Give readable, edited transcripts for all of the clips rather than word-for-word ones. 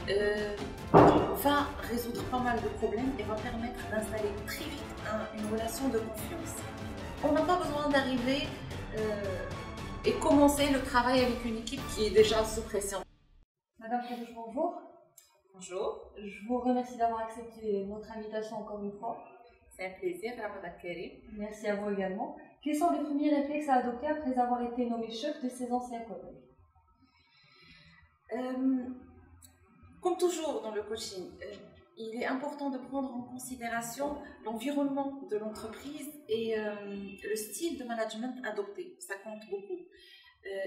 euh, va résoudre pas mal de problèmes et va permettre d'installer très vite une relation de confiance. On n'a pas besoin d'arriver et commencer le travail avec une équipe qui est déjà sous pression. Madame Kédouche, bonjour. Bonjour. Je vous remercie d'avoir accepté notre invitation encore une fois. C'est un plaisir, Ramadan Karim. Merci à vous également. Quels sont les premiers réflexes à adopter après avoir été nommé chef de ses anciens collègues? Comme toujours dans le coaching, il est important de prendre en considération l'environnement de l'entreprise et le style de management adopté. Ça compte beaucoup.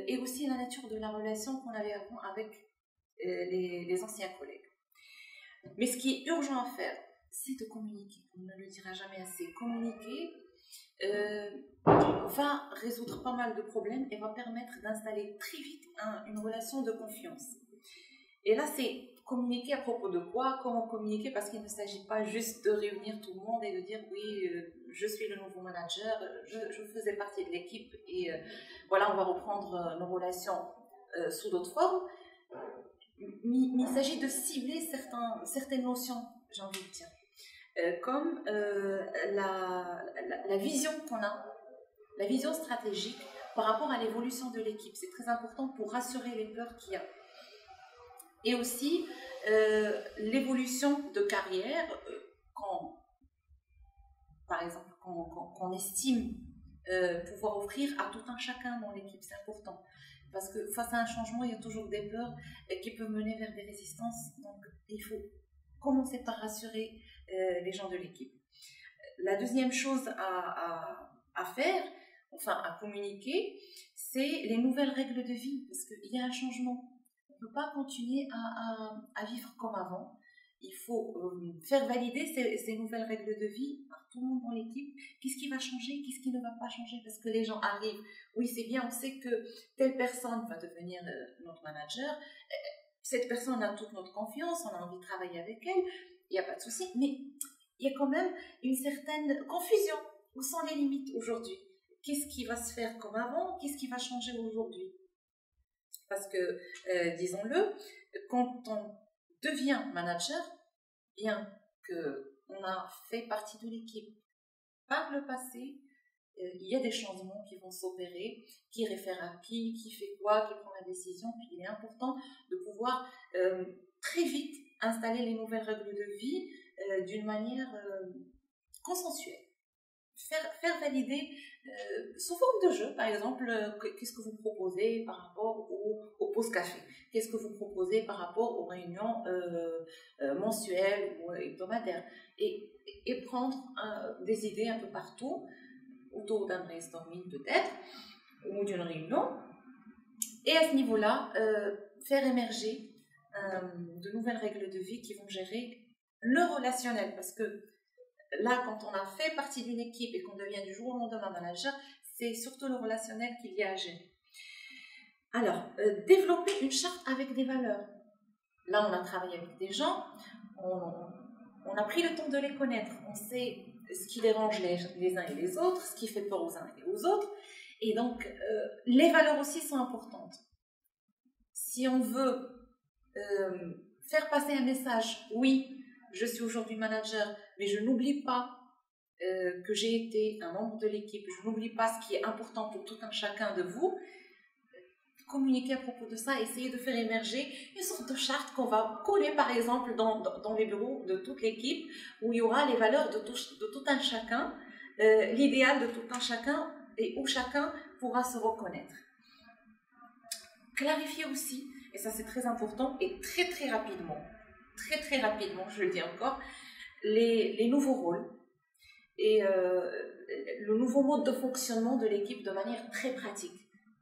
Et aussi la nature de la relation qu'on avait avant avec les anciens collègues. Mais ce qui est urgent à faire, c'est de communiquer. On ne le dira jamais assez. Communiquer va résoudre pas mal de problèmes et va permettre d'installer très vite une relation de confiance. Et là, c'est communiquer à propos de quoi, comment communiquer, parce qu'il ne s'agit pas juste de réunir tout le monde et de dire oui, je suis le nouveau manager, je faisais partie de l'équipe et voilà, on va reprendre nos relations sous d'autres formes. Mais il s'agit de cibler certaines notions, j'ai envie de dire, comme la vision qu'on a, la vision stratégique par rapport à l'évolution de l'équipe. C'est très important pour rassurer les peurs qu'il y a. Et aussi l'évolution de carrière, par exemple, qu'on estime pouvoir offrir à tout un chacun dans l'équipe. C'est important. Parce que face à un changement, il y a toujours des peurs qui peuvent mener vers des résistances. Donc, il faut commencer par rassurer les gens de l'équipe. La deuxième chose à faire, enfin à communiquer, c'est les nouvelles règles de vie. Parce qu'il y a un changement. On ne peut pas continuer à vivre comme avant. Il faut faire valider ces nouvelles règles de vie par tout le monde dans l'équipe. Qu'est-ce qui va changer, qu'est-ce qui ne va pas changer? Parce que les gens arrivent. Oui, c'est bien, on sait que telle personne va devenir notre manager. Cette personne a toute notre confiance, on a envie de travailler avec elle. Il n'y a pas de souci. Mais il y a quand même une certaine confusion. Où sont les limites aujourd'hui? Qu'est-ce qui va se faire comme avant? Qu'est-ce qui va changer aujourd'hui? Parce que, disons-le, quand on devient manager, bien qu'on a fait partie de l'équipe par le passé, il y a des changements qui vont s'opérer, qui réfère à qui fait quoi, qui prend la décision. Puis il est important de pouvoir très vite installer les nouvelles règles de vie d'une manière consensuelle. Faire valider sous forme de jeu, par exemple, qu'est-ce que vous proposez par rapport aux pauses café, qu'est-ce que vous proposez par rapport aux réunions mensuelles ou hebdomadaires, et prendre des idées un peu partout, autour d'un brainstorming peut-être, ou d'une réunion, et à ce niveau-là, faire émerger de nouvelles règles de vie qui vont gérer le relationnel, parce que là, quand on a fait partie d'une équipe et qu'on devient du jour au lendemain manager, c'est surtout le relationnel qu'il y a à gérer. Alors, développer une charte avec des valeurs. Là, on a travaillé avec des gens, on a pris le temps de les connaître, on sait ce qui dérange les uns et les autres, ce qui fait peur aux uns et aux autres, et donc les valeurs aussi sont importantes. Si on veut faire passer un message, oui, je suis aujourd'hui manager, mais je n'oublie pas que j'ai été un membre de l'équipe, je n'oublie pas ce qui est important pour tout un chacun de vous, communiquer à propos de ça, essayer de faire émerger une sorte de charte qu'on va coller par exemple dans les bureaux de toute l'équipe, où il y aura les valeurs de tout un chacun, l'idéal de tout un chacun, et où chacun pourra se reconnaître. Clarifier aussi, et ça c'est très important, et très rapidement, je le dis encore, les nouveaux rôles et le nouveau mode de fonctionnement de l'équipe de manière très pratique.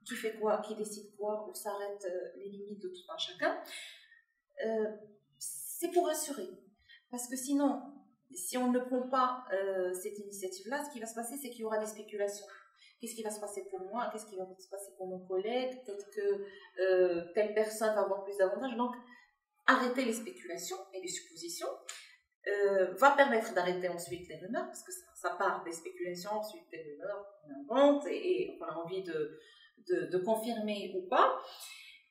Qui fait quoi, qui décide quoi, où s'arrêtent les limites de tout un chacun. C'est pour rassurer. Parce que sinon, si on ne prend pas cette initiative-là, ce qui va se passer, c'est qu'il y aura des spéculations. Qu'est-ce qui va se passer pour moi? Qu'est-ce qui va se passer pour mon collègue? Peut-être que telle personne va avoir plus d'avantages. Donc, arrêter les spéculations et les suppositions va permettre d'arrêter ensuite les rumeurs, parce que ça part des spéculations, ensuite des rumeurs qu'on invente et on a envie de confirmer ou pas,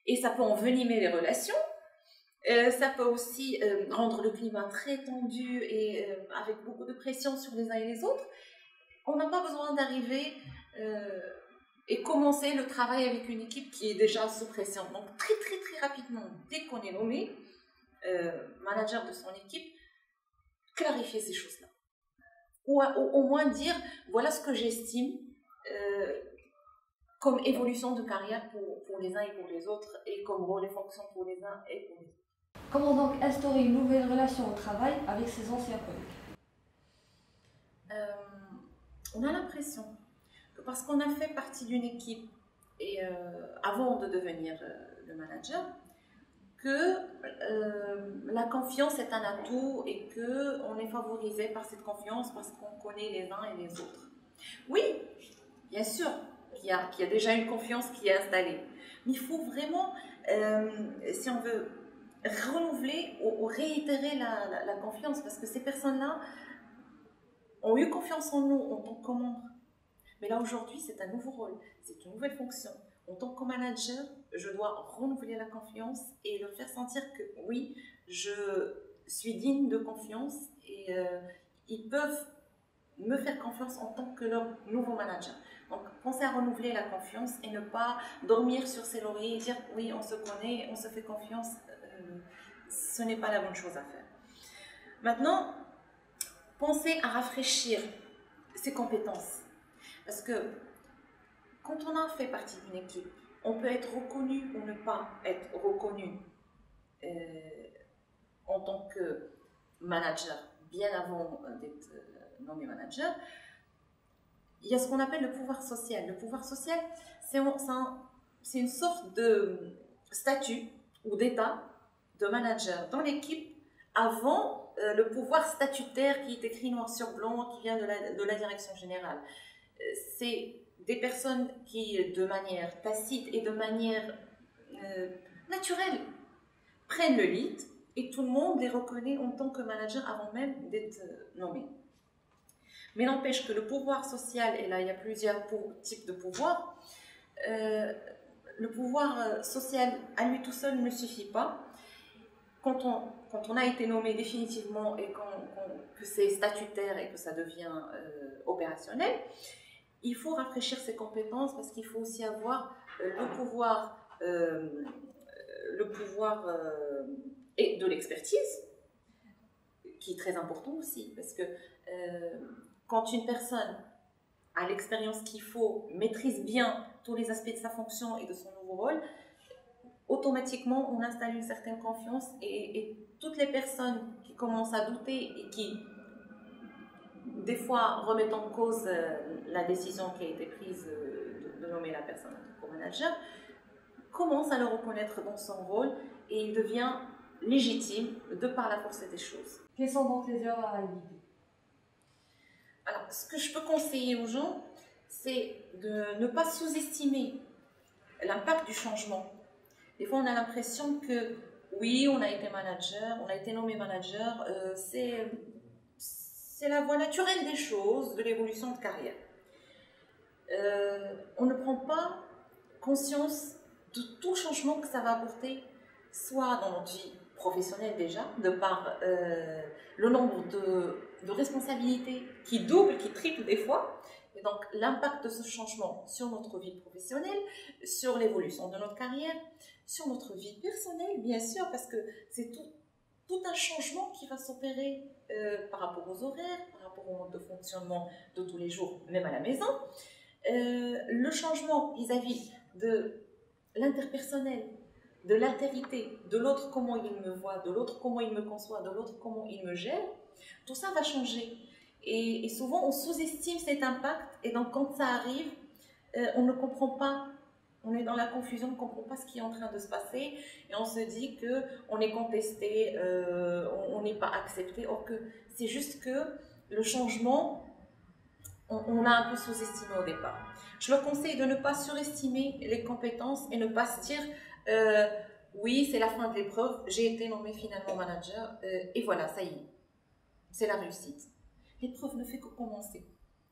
et ça peut envenimer les relations. Ça peut aussi rendre le climat très tendu et avec beaucoup de pression sur les uns et les autres. On n'a pas besoin d'arriver et commencer le travail avec une équipe qui est déjà sous pression. Donc très très très rapidement, dès qu'on est nommé manager de son équipe, clarifier ces choses-là. Ou au moins dire, voilà ce que j'estime comme évolution de carrière pour les uns et pour les autres, et comme rôle et fonction pour les uns et pour les autres. Comment donc instaurer une nouvelle relation au travail avec ses anciens collègues? On a l'impression que parce qu'on a fait partie d'une équipe et avant de devenir le manager, que la confiance est un atout et qu'on est favorisé par cette confiance parce qu'on connaît les uns et les autres. Oui, bien sûr qu'il y a déjà une confiance qui est installée, mais il faut vraiment, si on veut renouveler ou réitérer la confiance, parce que ces personnes-là ont eu confiance en nous en tant que membres. Mais là aujourd'hui, c'est un nouveau rôle, c'est une nouvelle fonction. En tant que manager, je dois renouveler la confiance et leur faire sentir que oui, je suis digne de confiance et ils peuvent me faire confiance en tant que leur nouveau manager. Donc, pensez à renouveler la confiance et ne pas dormir sur ses lauriers et dire oui, on se connaît, on se fait confiance. Ce n'est pas la bonne chose à faire. Maintenant, pensez à rafraîchir ses compétences. Parce que quand on a fait partie d'une équipe, on peut être reconnu ou ne pas être reconnu en tant que manager, bien avant d'être nommé manager. Il y a ce qu'on appelle le pouvoir social. Le pouvoir social, c'est une sorte de statut ou d'état de manager dans l'équipe avant le pouvoir statutaire qui est écrit noir sur blanc, qui vient de la direction générale. C'est des personnes qui, de manière tacite et de manière naturelle, prennent le lead et tout le monde les reconnaît en tant que manager avant même d'être nommé. Mais n'empêche que le pouvoir social, et là il y a plusieurs types de pouvoir, le pouvoir social à lui tout seul ne suffit pas. Quand on a été nommé définitivement et que c'est statutaire et que ça devient opérationnel, il faut rafraîchir ses compétences parce qu'il faut aussi avoir le pouvoir et de l'expertise, qui est très important aussi, parce que quand une personne a l'expérience qu'il faut, maîtrise bien tous les aspects de sa fonction et de son nouveau rôle, automatiquement on installe une certaine confiance et toutes les personnes qui commencent à douter et qui des fois remettent en cause la décision qui a été prise de nommer la personne en tant que manager, commencent à le reconnaître dans son rôle et il devient légitime de par la force des choses. Quelles sont donc les erreurs à éviter? Alors, ce que je peux conseiller aux gens, c'est de ne pas sous-estimer l'impact du changement. Des fois, on a l'impression que oui, on a été manager, on a été nommé manager, c'est la voie naturelle des choses, de l'évolution de carrière. On ne prend pas conscience de tout changement que ça va apporter, soit dans notre vie professionnelle déjà, de par le nombre de responsabilités qui doublent, qui triplent des fois, et donc l'impact de ce changement sur notre vie professionnelle, sur l'évolution de notre carrière, sur notre vie personnelle, bien sûr, parce que c'est tout un changement qui va s'opérer par rapport aux horaires, par rapport au mode de fonctionnement de tous les jours, même à la maison. Le changement vis-à-vis de l'interpersonnel, de l'altérité, de l'autre comment il me voit, de l'autre comment il me conçoit, de l'autre comment il me gère, tout ça va changer. Et souvent on sous-estime cet impact et donc quand ça arrive, on ne comprend pas, on est dans la confusion, on ne comprend pas ce qui est en train de se passer et on se dit qu'on est contesté, on n'est pas accepté, or que c'est juste que le changement, on l'a un peu sous-estimé au départ. Je leur conseille de ne pas surestimer les compétences et ne pas se dire oui, c'est la fin de l'épreuve, j'ai été nommé finalement manager et voilà, ça y est, c'est la réussite. L'épreuve ne fait que commencer.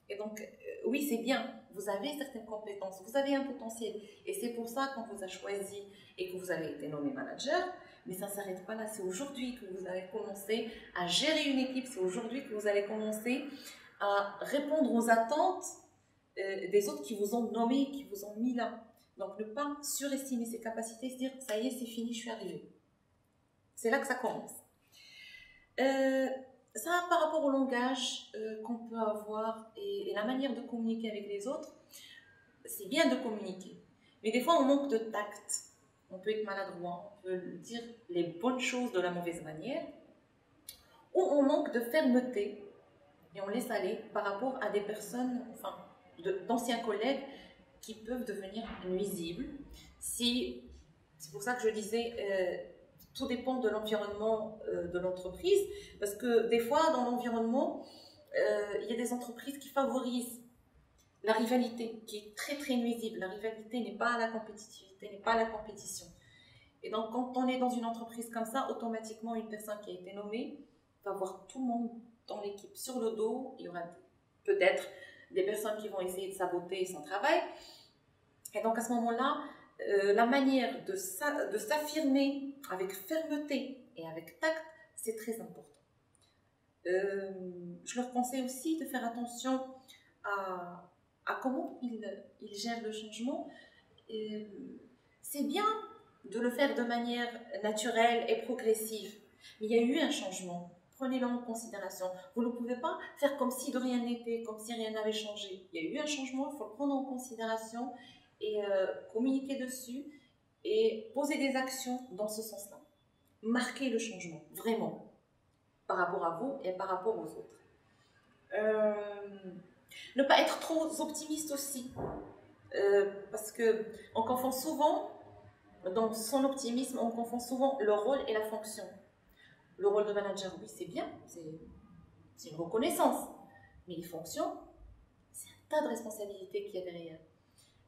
Et donc, oui, c'est bien, vous avez certaines compétences, vous avez un potentiel et c'est pour ça qu'on vous a choisi et que vous avez été nommé manager, Mais ça ne s'arrête pas là. C'est aujourd'hui que vous allez commencer à gérer une équipe. C'est aujourd'hui que vous allez commencer à répondre aux attentes des autres qui vous ont nommé, qui vous ont mis là. Donc, ne pas surestimer ses capacités, se dire, ça y est, c'est fini, je suis arrivée. C'est là que ça commence. Ça, par rapport au langage qu'on peut avoir et la manière de communiquer avec les autres, c'est bien de communiquer. Mais des fois, on manque de tact. On peut être maladroit, on peut dire les bonnes choses de la mauvaise manière, ou on manque de fermeté et on laisse aller par rapport à des personnes, enfin, d'anciens collègues qui peuvent devenir nuisibles. C'est pour ça que je disais, tout dépend de l'environnement de l'entreprise, parce que des fois, dans l'environnement, il y a des entreprises qui favorisent la rivalité, qui est très très nuisible. La rivalité n'est pas à la compétitivité, n'est pas à la compétition. Et donc, quand on est dans une entreprise comme ça, automatiquement, une personne qui a été nommée va voir tout le monde dans l'équipe sur le dos. Il y aura peut-être des personnes qui vont essayer de saboter son travail. Et donc, à ce moment-là, la manière de s'affirmer avec fermeté et avec tact, c'est très important. Je leur conseille aussi de faire attention à comment ils gèrent le changement. C'est bien de le faire de manière naturelle et progressive, mais il y a eu un changement. Prenez-le en considération. Vous ne pouvez pas faire comme si de rien n'était, comme si rien n'avait changé. Il y a eu un changement, il faut le prendre en considération et communiquer dessus et poser des actions dans ce sens-là. Marquer le changement, vraiment, par rapport à vous et par rapport aux autres. Ne pas être trop optimiste aussi, parce qu'on confond souvent, dans son optimisme, on confond souvent le rôle et la fonction. Le rôle de manager, oui, c'est bien, c'est une reconnaissance, mais les fonctions, c'est un tas de responsabilités qu'il y a derrière.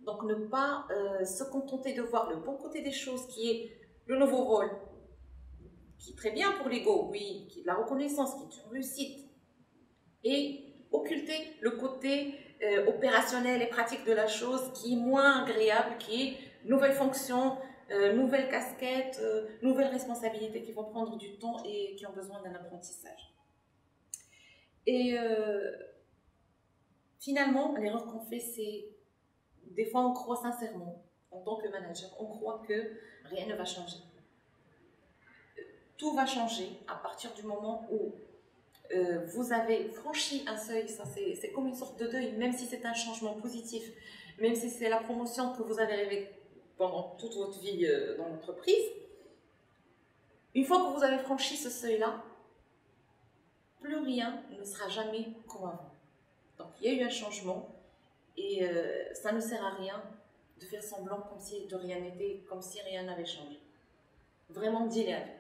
Donc, ne pas se contenter de voir le bon côté des choses, qui est le nouveau rôle, qui est très bien pour l'ego, oui, qui est de la reconnaissance, qui est une réussite, et occulter le côté opérationnel et pratique de la chose, qui est moins agréable, qui est nouvelle fonction, nouvelles casquettes, nouvelles responsabilités qui vont prendre du temps et qui ont besoin d'un apprentissage. Et finalement, l'erreur qu'on fait, c'est des fois on croit sincèrement, en tant que manager, on croit que rien ne va changer. Tout va changer à partir du moment où vous avez franchi un seuil. Ça c'est comme une sorte de deuil, même si c'est un changement positif, même si c'est la promotion que vous avez rêvé pendant toute votre vie dans l'entreprise. Une fois que vous avez franchi ce seuil-là, plus rien ne sera jamais comme avant. Donc il y a eu un changement et ça ne sert à rien de faire semblant comme si de rien n'était, comme si rien n'avait changé. Vraiment, dealer avec.